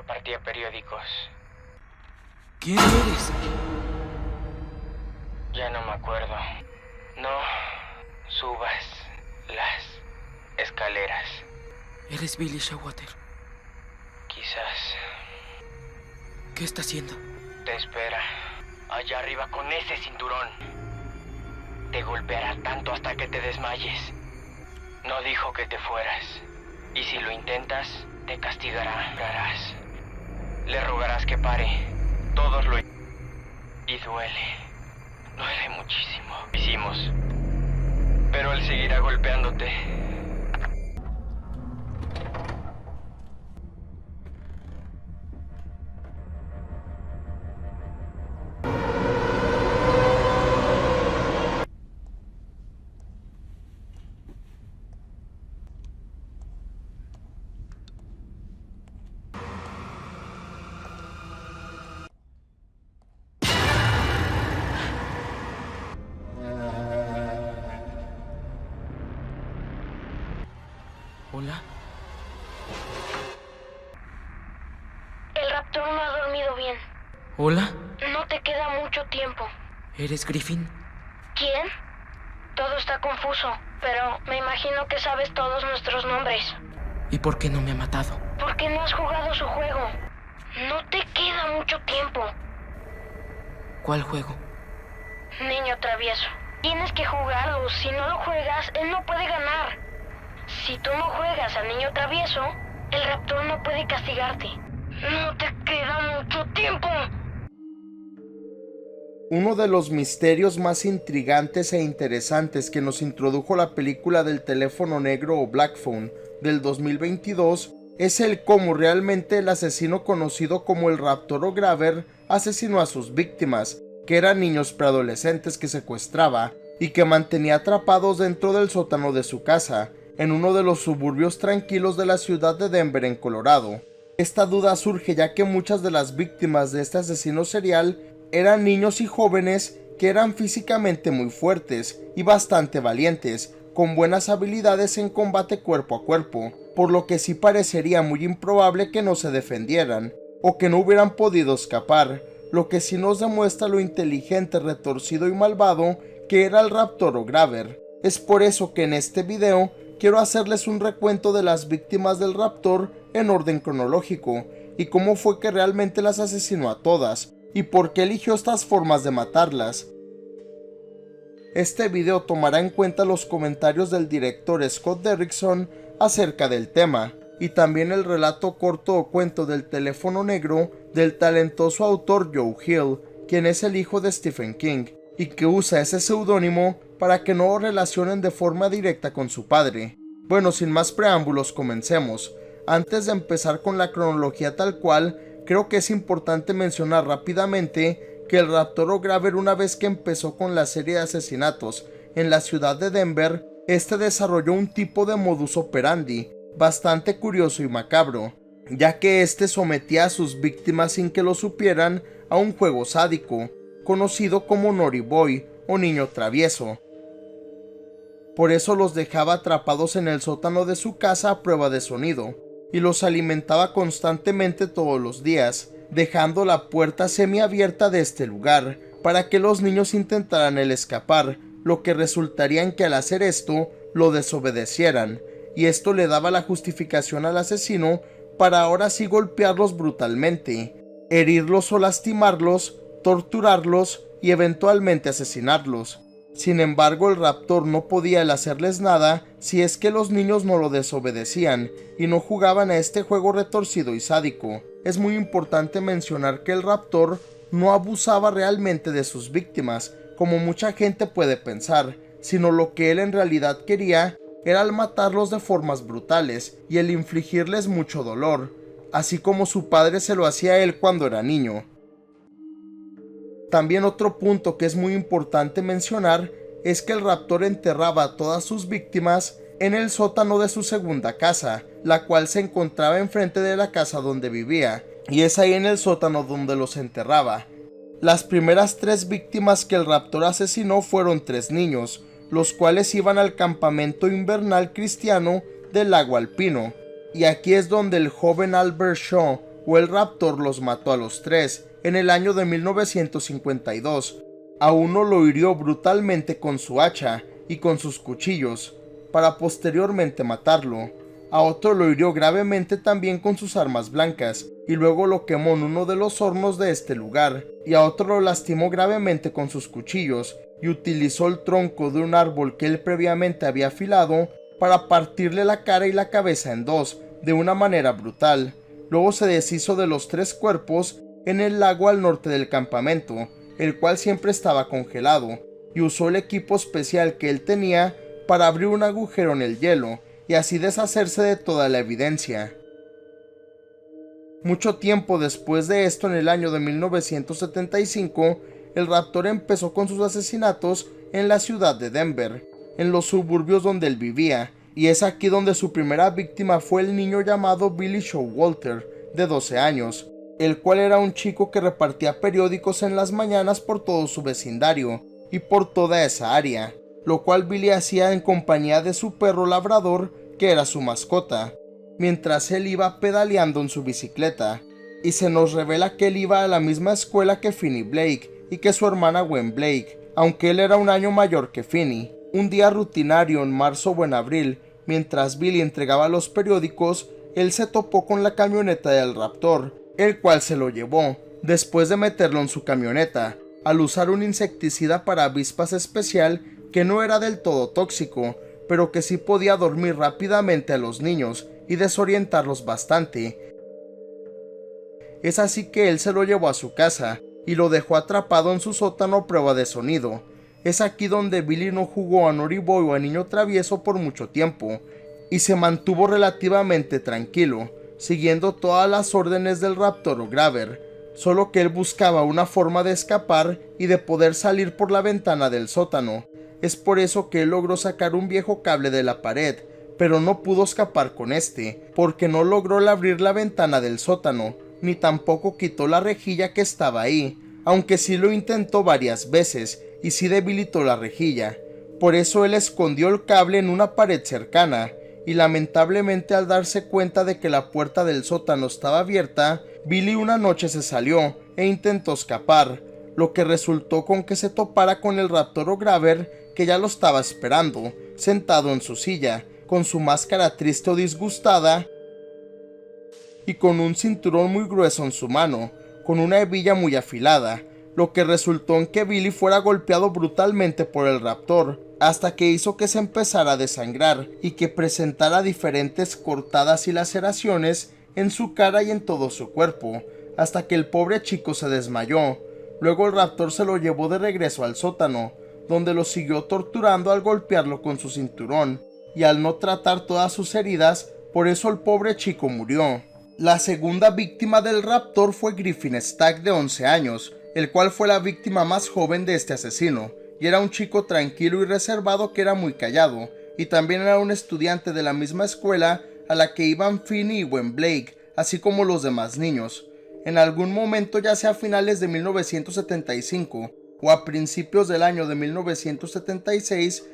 repartía periódicos. ¿Quién eres? Ya no me acuerdo. No subas las escaleras. Eres Billy Showalter. Quizás. ¿Qué está haciendo? Te espera. Allá arriba con ese cinturón. Te golpeará tanto hasta que te desmayes. No dijo que te fueras. Y si lo intentas, te castigará. Le rogarás que pare. Todos lo... Y duele. Duele muchísimo. Hicimos. Pero él seguirá golpeándote. ¿Hola? El raptor no ha dormido bien. ¿Hola? No te queda mucho tiempo. ¿Eres Griffin? ¿Quién? Todo está confuso, pero me imagino que sabes todos nuestros nombres. ¿Y por qué no me ha matado? ¿Por qué no has jugado su juego? No te queda mucho tiempo. ¿Cuál juego? Niño travieso. Tienes que jugarlo. Si no lo juegas, él no puede ganar. Si tú no juegas al niño travieso, el raptor no puede castigarte. No te queda mucho tiempo. Uno de los misterios más intrigantes e interesantes que nos introdujo la película del teléfono negro o Black Phone del 2022 es el cómo realmente el asesino conocido como el Raptor O'Graver asesinó a sus víctimas, que eran niños preadolescentes que secuestraba y que mantenía atrapados dentro del sótano de su casa, en uno de los suburbios tranquilos de la ciudad de Denver en Colorado. Esta duda surge ya que muchas de las víctimas de este asesino serial eran niños y jóvenes que eran físicamente muy fuertes y bastante valientes, con buenas habilidades en combate cuerpo a cuerpo, por lo que sí parecería muy improbable que no se defendieran, o que no hubieran podido escapar, lo que sí nos demuestra lo inteligente, retorcido y malvado que era el Raptor O'Graver. Es por eso que en este video quiero hacerles un recuento de las víctimas del Raptor en orden cronológico, y cómo fue que realmente las asesinó a todas, y por qué eligió estas formas de matarlas. Este video tomará en cuenta los comentarios del director Scott Derrickson acerca del tema, y también el relato corto o cuento del teléfono negro del talentoso autor Joe Hill, quien es el hijo de Stephen King, y que usa ese seudónimo para que no lo relacionen de forma directa con su padre. Bueno, sin más preámbulos, comencemos. Antes de empezar con la cronología tal cual, creo que es importante mencionar rápidamente que el Raptor O'Graver, una vez que empezó con la serie de asesinatos en la ciudad de Denver, desarrolló un tipo de modus operandi bastante curioso y macabro, ya que sometía a sus víctimas sin que lo supieran a un juego sádico, conocido como Naughty Boy o niño travieso. Por eso los dejaba atrapados en el sótano de su casa a prueba de sonido, y los alimentaba constantemente todos los días, dejando la puerta semiabierta de este lugar, para que los niños intentaran el escapar, lo que resultaría en que al hacer esto, lo desobedecieran, y esto le daba la justificación al asesino para ahora sí golpearlos brutalmente, herirlos o lastimarlos, torturarlos y eventualmente asesinarlos. Sin embargo, el Raptor no podía hacerles nada si es que los niños no lo desobedecían y no jugaban a este juego retorcido y sádico. Es muy importante mencionar que el Raptor no abusaba realmente de sus víctimas, como mucha gente puede pensar, sino lo que él en realidad quería era el matarlos de formas brutales y el infligirles mucho dolor, así como su padre se lo hacía a él cuando era niño. También otro punto que es muy importante mencionar es que el Raptor enterraba a todas sus víctimas en el sótano de su segunda casa, la cual se encontraba enfrente de la casa donde vivía, y es ahí en el sótano donde los enterraba. Las primeras 3 víctimas que el Raptor asesinó fueron 3 niños, los cuales iban al campamento invernal cristiano del lago Alpino, y aquí es donde el joven Albert Shaw o el raptor los mató a los tres en el año de 1952. A uno lo hirió brutalmente con su hacha y con sus cuchillos, para posteriormente matarlo. A otro lo hirió gravemente también con sus armas blancas, y luego lo quemó en uno de los hornos de este lugar, y a otro lo lastimó gravemente con sus cuchillos, y utilizó el tronco de un árbol que él previamente había afilado para partirle la cara y la cabeza en dos, de una manera brutal. Luego se deshizo de los tres cuerpos en el lago al norte del campamento, el cual siempre estaba congelado, y usó el equipo especial que él tenía para abrir un agujero en el hielo, y así deshacerse de toda la evidencia. Mucho tiempo después de esto, en el año de 1975, el raptor empezó con sus asesinatos en la ciudad de Denver, en los suburbios donde él vivía, y es aquí donde su primera víctima fue el niño llamado Billy Showalter, de 12 años, el cual era un chico que repartía periódicos en las mañanas por todo su vecindario y por toda esa área, lo cual Billy hacía en compañía de su perro labrador, que era su mascota, mientras él iba pedaleando en su bicicleta, y se nos revela que él iba a la misma escuela que Finney Blake y que su hermana Gwen Blake, aunque él era un año mayor que Finney. Un día rutinario en marzo o en abril, mientras Billy entregaba los periódicos, él se topó con la camioneta del raptor, el cual se lo llevó, después de meterlo en su camioneta, al usar un insecticida para avispas especial que no era del todo tóxico, pero que sí podía dormir rápidamente a los niños y desorientarlos bastante. Es así que él se lo llevó a su casa y lo dejó atrapado en su sótano a prueba de sonido. Es aquí donde Billy no jugó a Naughty Boy o a niño travieso por mucho tiempo, y se mantuvo relativamente tranquilo, siguiendo todas las órdenes del raptor o Graver, solo que él buscaba una forma de escapar y de poder salir por la ventana del sótano. Es por eso que él logró sacar un viejo cable de la pared, pero no pudo escapar con este, porque no logró abrir la ventana del sótano, ni tampoco quitó la rejilla que estaba ahí, aunque sí lo intentó varias veces, y sí debilitó la rejilla. Por eso él escondió el cable en una pared cercana, y lamentablemente al darse cuenta de que la puerta del sótano estaba abierta, Billy una noche se salió e intentó escapar, lo que resultó con que se topara con el raptor o Graver, que ya lo estaba esperando, sentado en su silla, con su máscara triste o disgustada, y con un cinturón muy grueso en su mano, con una hebilla muy afilada, lo que resultó en que Billy fuera golpeado brutalmente por el raptor, hasta que hizo que se empezara a desangrar y que presentara diferentes cortadas y laceraciones en su cara y en todo su cuerpo, hasta que el pobre chico se desmayó. Luego el raptor se lo llevó de regreso al sótano, donde lo siguió torturando al golpearlo con su cinturón, y al no tratar todas sus heridas, por eso el pobre chico murió. La segunda víctima del raptor fue Griffin Stack, de 11 años, el cual fue la víctima más joven de este asesino, y era un chico tranquilo y reservado que era muy callado, y también era un estudiante de la misma escuela a la que iban Finney y Gwen Blake, así como los demás niños. En algún momento, ya sea a finales de 1975 o a principios del año de 1976,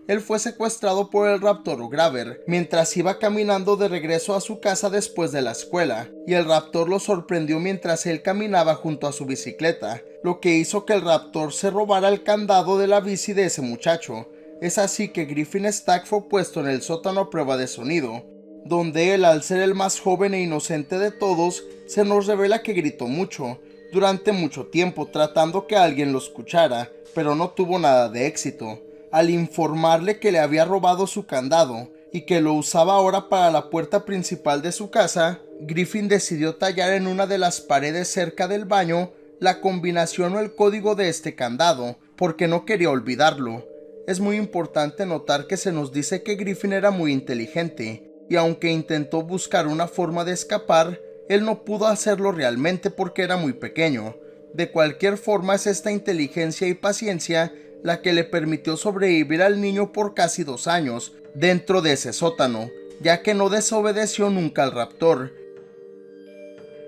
él fue secuestrado por el raptor o Graver mientras iba caminando de regreso a su casa después de la escuela, y el raptor lo sorprendió mientras él caminaba junto a su bicicleta, lo que hizo que el raptor se robara el candado de la bici de ese muchacho. Es así que Griffin Stack fue puesto en el sótano a prueba de sonido, donde él, al ser el más joven e inocente de todos, se nos revela que gritó mucho, durante mucho tiempo, tratando que alguien lo escuchara, pero no tuvo nada de éxito. Al informarle que le había robado su candado y que lo usaba ahora para la puerta principal de su casa, Griffin decidió tallar en una de las paredes cerca del baño la combinación o el código de este candado, porque no quería olvidarlo. Es muy importante notar que se nos dice que Griffin era muy inteligente, y aunque intentó buscar una forma de escapar, él no pudo hacerlo realmente porque era muy pequeño. De cualquier forma, es esta inteligencia y paciencia la que le permitió sobrevivir al niño por casi 2 años dentro de ese sótano, ya que no desobedeció nunca al raptor.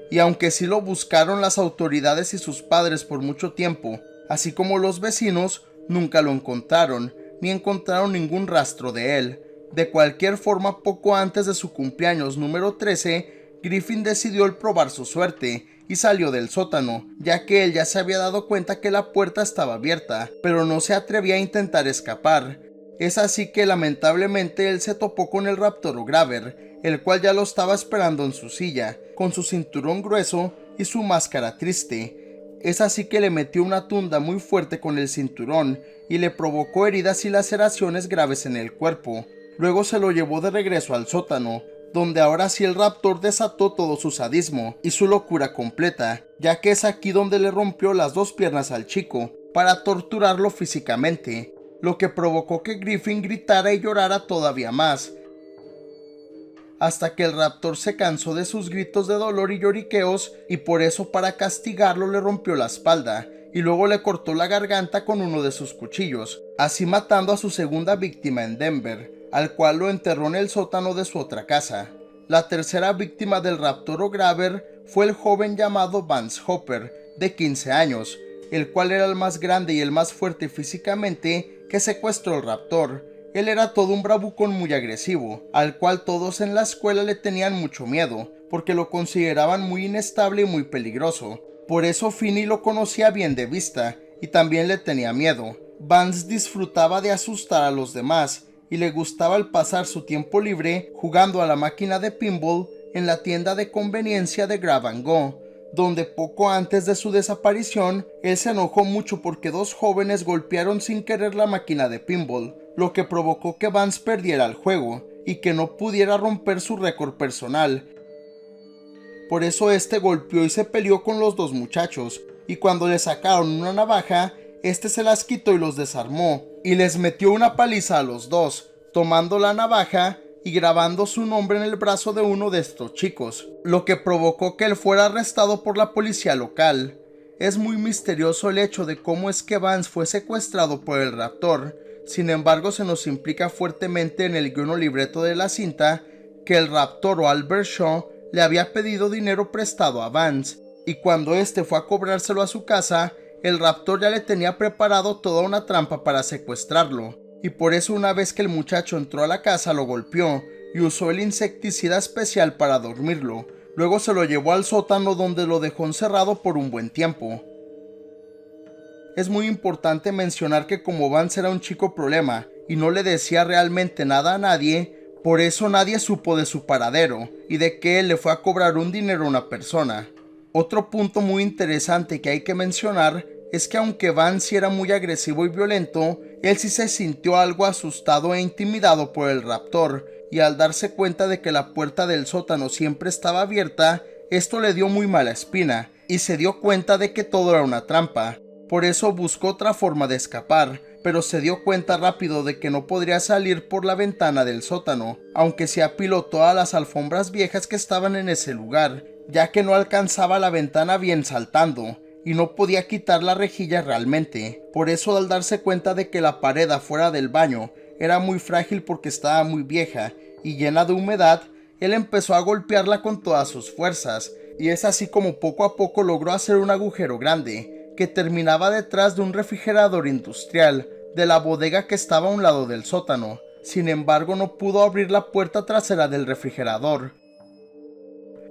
Y aunque sí lo buscaron las autoridades y sus padres por mucho tiempo, así como los vecinos, nunca lo encontraron, ni encontraron ningún rastro de él. De cualquier forma, poco antes de su cumpleaños número 13, Griffin decidió el probar su suerte y salió del sótano, ya que él ya se había dado cuenta que la puerta estaba abierta, pero no se atrevía a intentar escapar. Es así que lamentablemente él se topó con el Raptorograver, el cual ya lo estaba esperando en su silla, con su cinturón grueso y su máscara triste. Es así que le metió una tunda muy fuerte con el cinturón y le provocó heridas y laceraciones graves en el cuerpo. Luego se lo llevó de regreso al sótano, donde ahora sí el raptor desató todo su sadismo y su locura completa, ya que es aquí donde le rompió las 2 piernas al chico para torturarlo físicamente, lo que provocó que Griffin gritara y llorara todavía más, hasta que el raptor se cansó de sus gritos de dolor y lloriqueos, y por eso para castigarlo le rompió la espalda y luego le cortó la garganta con uno de sus cuchillos, así matando a su segunda víctima en Denver, al cual lo enterró en el sótano de su otra casa. La tercera víctima del Raptorograver fue el joven llamado Vance Hopper, de 15 años, el cual era el más grande y el más fuerte físicamente que secuestró el raptor. Él era todo un bravucón muy agresivo, al cual todos en la escuela le tenían mucho miedo, porque lo consideraban muy inestable y muy peligroso. Por eso Finney lo conocía bien de vista, y también le tenía miedo. Vance disfrutaba de asustar a los demás, y le gustaba el pasar su tiempo libre jugando a la máquina de pinball en la tienda de conveniencia de Grab and Go, donde poco antes de su desaparición, él se enojó mucho porque 2 jóvenes golpearon sin querer la máquina de pinball, lo que provocó que Vance perdiera el juego y que no pudiera romper su récord personal. Por eso este golpeó y se peleó con los 2 muchachos, y cuando le sacaron una navaja, este se las quitó y los desarmó, y les metió una paliza a los 2, tomando la navaja y grabando su nombre en el brazo de uno de estos chicos, lo que provocó que él fuera arrestado por la policía local. Es muy misterioso el hecho de cómo es que Vance fue secuestrado por el raptor. Sin embargo, se nos implica fuertemente en el guion o libreto de la cinta que el raptor o Albert Shaw le había pedido dinero prestado a Vance, y cuando este fue a cobrárselo a su casa, el raptor ya le tenía preparado toda una trampa para secuestrarlo, y por eso una vez que el muchacho entró a la casa lo golpeó y usó el insecticida especial para dormirlo. Luego se lo llevó al sótano donde lo dejó encerrado por un buen tiempo. Es muy importante mencionar que como Vance era un chico problema y no le decía realmente nada a nadie, por eso nadie supo de su paradero y de que él le fue a cobrar un dinero a una persona. Otro punto muy interesante que hay que mencionar es que aunque Vance era muy agresivo y violento, él sí se sintió algo asustado e intimidado por el raptor, y al darse cuenta de que la puerta del sótano siempre estaba abierta, esto le dio muy mala espina, y se dio cuenta de que todo era una trampa. Por eso buscó otra forma de escapar, pero se dio cuenta rápido de que no podría salir por la ventana del sótano, aunque se apiló todas las alfombras viejas que estaban en ese lugar, ya que no alcanzaba la ventana bien saltando, y no podía quitar la rejilla realmente. Por eso, al darse cuenta de que la pared afuera del baño era muy frágil porque estaba muy vieja y llena de humedad, él empezó a golpearla con todas sus fuerzas, y es así como poco a poco logró hacer un agujero grande, que terminaba detrás de un refrigerador industrial, de la bodega que estaba a un lado del sótano. Sin embargo, no pudo abrir la puerta trasera del refrigerador.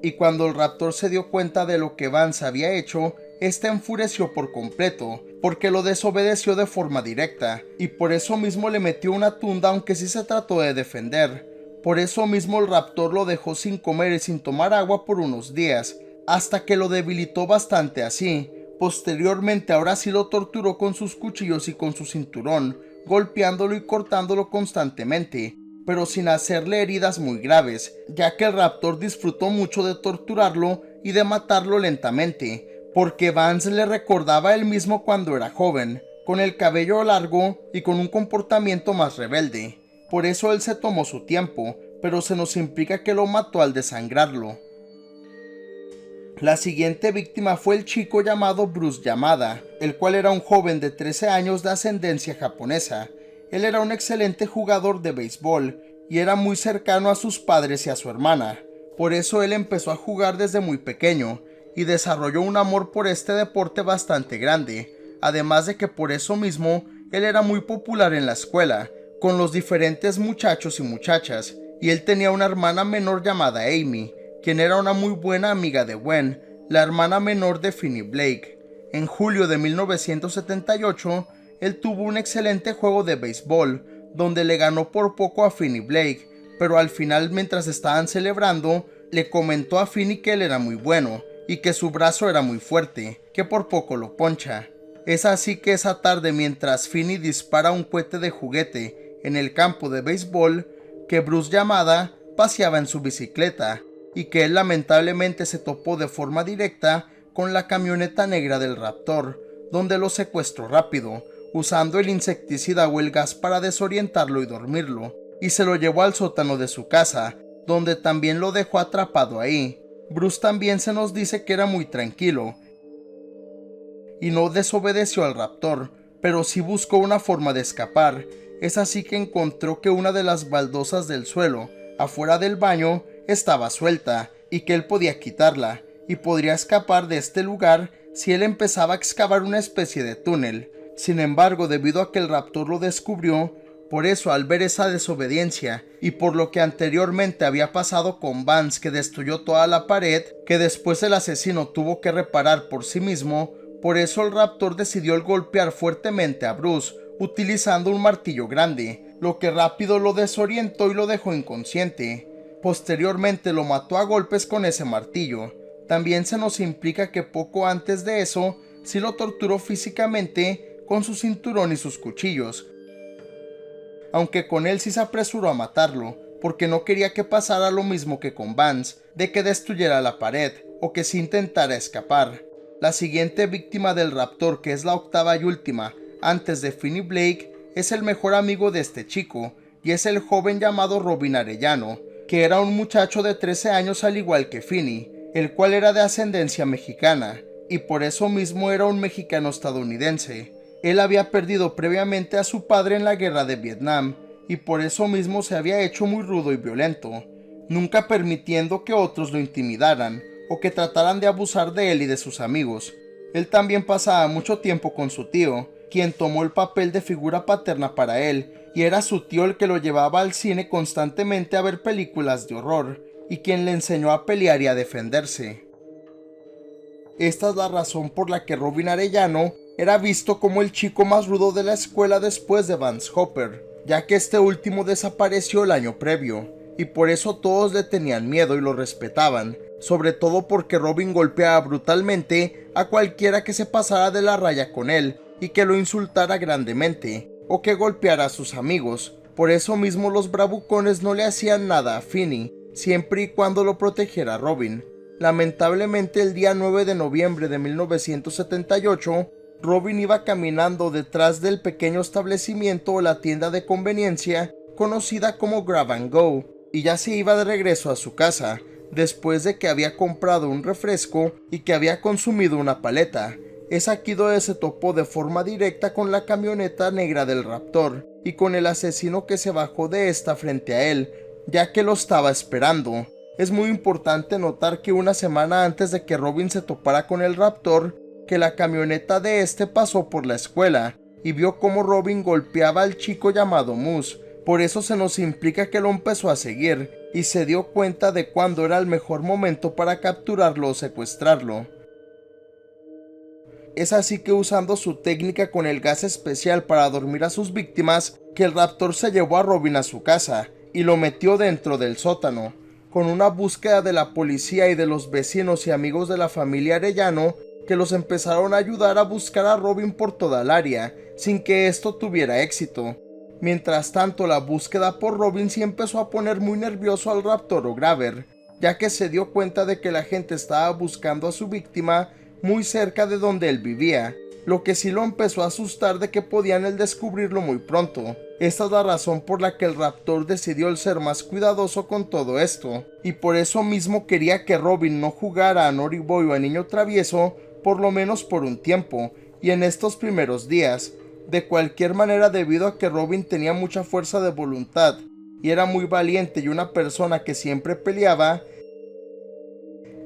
Y cuando el raptor se dio cuenta de lo que Vance había hecho, este enfureció por completo, porque lo desobedeció de forma directa, y por eso mismo le metió una tunda aunque sí se trató de defender. Por eso mismo el raptor lo dejó sin comer y sin tomar agua por unos días, hasta que lo debilitó bastante así. Posteriormente ahora sí lo torturó con sus cuchillos y con su cinturón, golpeándolo y cortándolo constantemente, pero sin hacerle heridas muy graves, ya que el raptor disfrutó mucho de torturarlo y de matarlo lentamente, porque Vance le recordaba a él mismo cuando era joven, con el cabello largo y con un comportamiento más rebelde. Por eso él se tomó su tiempo, pero se nos implica que lo mató al desangrarlo. La siguiente víctima fue el chico llamado Bruce Yamada, el cual era un joven de 13 años de ascendencia japonesa. Él era un excelente jugador de béisbol y era muy cercano a sus padres y a su hermana. Por eso él empezó a jugar desde muy pequeño y desarrolló un amor por este deporte bastante grande, además de que por eso mismo él era muy popular en la escuela, con los diferentes muchachos y muchachas, y él tenía una hermana menor llamada Amy, quien era una muy buena amiga de Gwen, la hermana menor de Finney Blake. En julio de 1978, él tuvo un excelente juego de béisbol, donde le ganó por poco a Finney Blake, pero al final, mientras estaban celebrando, le comentó a Finney que él era muy bueno y que su brazo era muy fuerte, que por poco lo poncha. Es así que esa tarde, mientras Finney dispara un cohete de juguete en el campo de béisbol, que Bruce Yamada paseaba en su bicicleta y que él lamentablemente se topó de forma directa con la camioneta negra del Raptor, donde lo secuestró rápido, usando el insecticida o el gas para desorientarlo y dormirlo, y se lo llevó al sótano de su casa, donde también lo dejó atrapado ahí. Bruce también se nos dice que era muy tranquilo y no desobedeció al Raptor, pero sí buscó una forma de escapar. Es así que encontró que una de las baldosas del suelo, afuera del baño, estaba suelta y que él podía quitarla, y podría escapar de este lugar si él empezaba a excavar una especie de túnel. Sin embargo, debido a que el Raptor lo descubrió, por eso al ver esa desobediencia y por lo que anteriormente había pasado con Vance, que destruyó toda la pared, que después el asesino tuvo que reparar por sí mismo, por eso el Raptor decidió golpear fuertemente a Bruce utilizando un martillo grande, lo que rápido lo desorientó y lo dejó inconsciente. Posteriormente lo mató a golpes con ese martillo. También se nos implica que poco antes de eso sí lo torturó físicamente con su cinturón y sus cuchillos, aunque con él sí se apresuró a matarlo, porque no quería que pasara lo mismo que con Vance, de que destruyera la pared o que se intentara escapar. La siguiente víctima del Raptor, que es la octava y última antes de Finney Blake, es el mejor amigo de este chico, y es el joven llamado Robin Arellano, que era un muchacho de 13 años al igual que Finney, el cual era de ascendencia mexicana, y por eso mismo era un mexicano estadounidense. Él había perdido previamente a su padre en la guerra de Vietnam, y por eso mismo se había hecho muy rudo y violento, nunca permitiendo que otros lo intimidaran o que trataran de abusar de él y de sus amigos. Él también pasaba mucho tiempo con su tío, quien tomó el papel de figura paterna para él, y era su tío el que lo llevaba al cine constantemente a ver películas de horror, y quien le enseñó a pelear y a defenderse. Esta es la razón por la que Robin Arellano era visto como el chico más rudo de la escuela después de Vance Hopper, ya que este último desapareció el año previo, y por eso todos le tenían miedo y lo respetaban, sobre todo porque Robin golpeaba brutalmente a cualquiera que se pasara de la raya con él y que lo insultara grandemente, o que golpeara a sus amigos. Por eso mismo los bravucones no le hacían nada a Finney, siempre y cuando lo protegiera Robin. Lamentablemente, el día 9 de noviembre de 1978, Robin iba caminando detrás del pequeño establecimiento o la tienda de conveniencia conocida como Grab and Go, y ya se iba de regreso a su casa, después de que había comprado un refresco y que había consumido una paleta. Es aquí donde se topó de forma directa con la camioneta negra del Raptor y con el asesino que se bajó de esta frente a él, ya que lo estaba esperando. Es muy importante notar que una semana antes de que Robin se topara con el Raptor, que la camioneta de este pasó por la escuela y vio cómo Robin golpeaba al chico llamado Moose. Por eso se nos implica que lo empezó a seguir y se dio cuenta de cuándo era el mejor momento para capturarlo o secuestrarlo. Es así que, usando su técnica con el gas especial para dormir a sus víctimas, que el Raptor se llevó a Robin a su casa y lo metió dentro del sótano. Con una búsqueda de la policía y de los vecinos y amigos de la familia Arellano, que los empezaron a ayudar a buscar a Robin por toda el área, sin que esto tuviera éxito. Mientras tanto, la búsqueda por Robin sí empezó a poner muy nervioso al Raptor o Grabber, ya que se dio cuenta de que la gente estaba buscando a su víctima muy cerca de donde él vivía, lo que sí lo empezó a asustar de que podían el descubrirlo muy pronto. Esta es la razón por la que el Raptor decidió el ser más cuidadoso con todo esto, y por eso mismo quería que Robin no jugara a Naughty Boy o a Niño Travieso, por lo menos por un tiempo, y en estos primeros días. De cualquier manera, debido a que Robin tenía mucha fuerza de voluntad, y era muy valiente y una persona que siempre peleaba,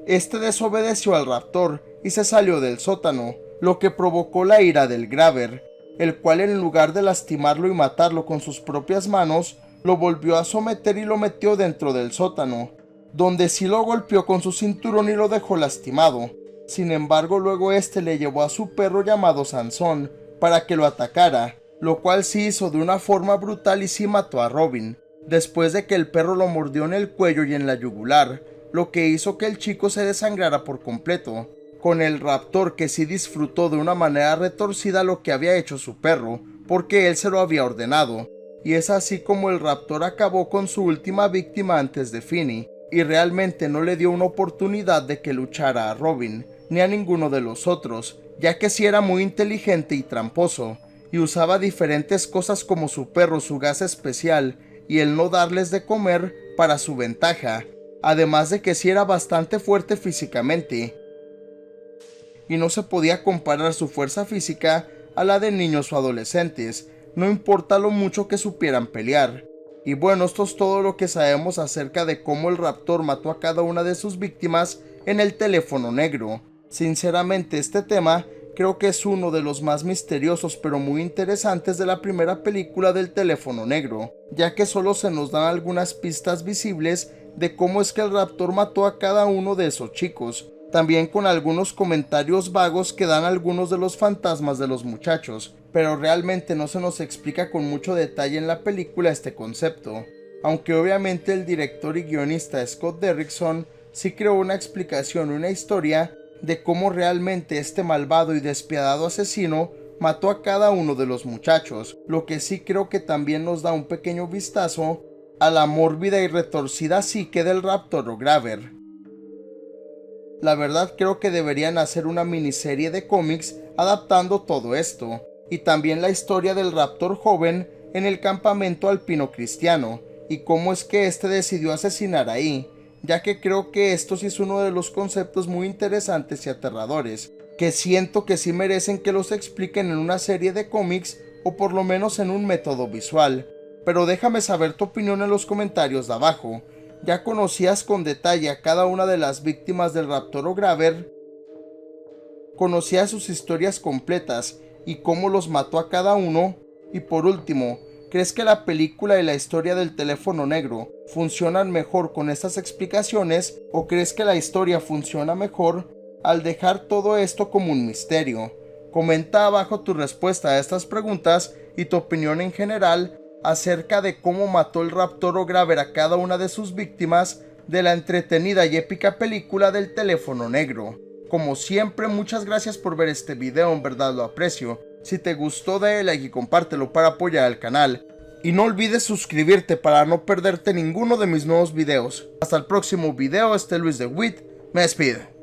este desobedeció al Raptor y se salió del sótano, lo que provocó la ira del Grabber, el cual, en lugar de lastimarlo y matarlo con sus propias manos, lo volvió a someter y lo metió dentro del sótano. donde sí lo golpeó con su cinturón y lo dejó lastimado. Sin embargo, luego este le llevó a su perro llamado Sansón para que lo atacara, lo cual sí hizo de una forma brutal y sí mató a Robin, después de que el perro lo mordió en el cuello y en la yugular, lo que hizo que el chico se desangrara por completo, con el raptor que sí disfrutó de una manera retorcida lo que había hecho su perro, porque él se lo había ordenado, y es así como el raptor acabó con su última víctima antes de Finney, y realmente no le dio una oportunidad de que luchara a Robin, ni a ninguno de los otros, ya que sí era muy inteligente y tramposo, y usaba diferentes cosas como su perro, su gas especial, y el no darles de comer para su ventaja, además de que sí era bastante fuerte físicamente, y no se podía comparar su fuerza física a la de niños o adolescentes, no importa lo mucho que supieran pelear. Y bueno, esto es todo lo que sabemos acerca de cómo el raptor mató a cada una de sus víctimas en el teléfono negro. Sinceramente, este tema creo que es uno de los más misteriosos pero muy interesantes de la primera película del teléfono negro, ya que solo se nos dan algunas pistas visibles de cómo es que el raptor mató a cada uno de esos chicos, también con algunos comentarios vagos que dan algunos de los fantasmas de los muchachos, pero realmente no se nos explica con mucho detalle en la película este concepto, aunque obviamente el director y guionista Scott Derrickson sí creó una explicación y una historia de cómo realmente este malvado y despiadado asesino mató a cada uno de los muchachos, lo que sí creo que también nos da un pequeño vistazo a la mórbida y retorcida psique del raptor o Graver. La verdad creo que deberían hacer una miniserie de cómics adaptando todo esto, y también la historia del raptor joven en el campamento alpino cristiano, y cómo es que este decidió asesinar ahí, ya que creo que esto sí es uno de los conceptos muy interesantes y aterradores, que siento que sí merecen que los expliquen en una serie de cómics o por lo menos en un método visual, pero déjame saber tu opinión en los comentarios de abajo. ¿Ya conocías con detalle a cada una de las víctimas del raptor o Graver? ¿Conocías sus historias completas y cómo los mató a cada uno? Y por último, ¿crees que la película y la historia del teléfono negro funcionan mejor con estas explicaciones o crees que la historia funciona mejor al dejar todo esto como un misterio? Comenta abajo tu respuesta a estas preguntas y tu opinión en general acerca de cómo mató el raptor o Graver a cada una de sus víctimas de la entretenida y épica película del teléfono negro. Como siempre, muchas gracias por ver este video, en verdad lo aprecio. Si te gustó, dale like y compártelo para apoyar al canal. Y no olvides suscribirte para no perderte ninguno de mis nuevos videos. Hasta el próximo video, Luis de Witt me despido.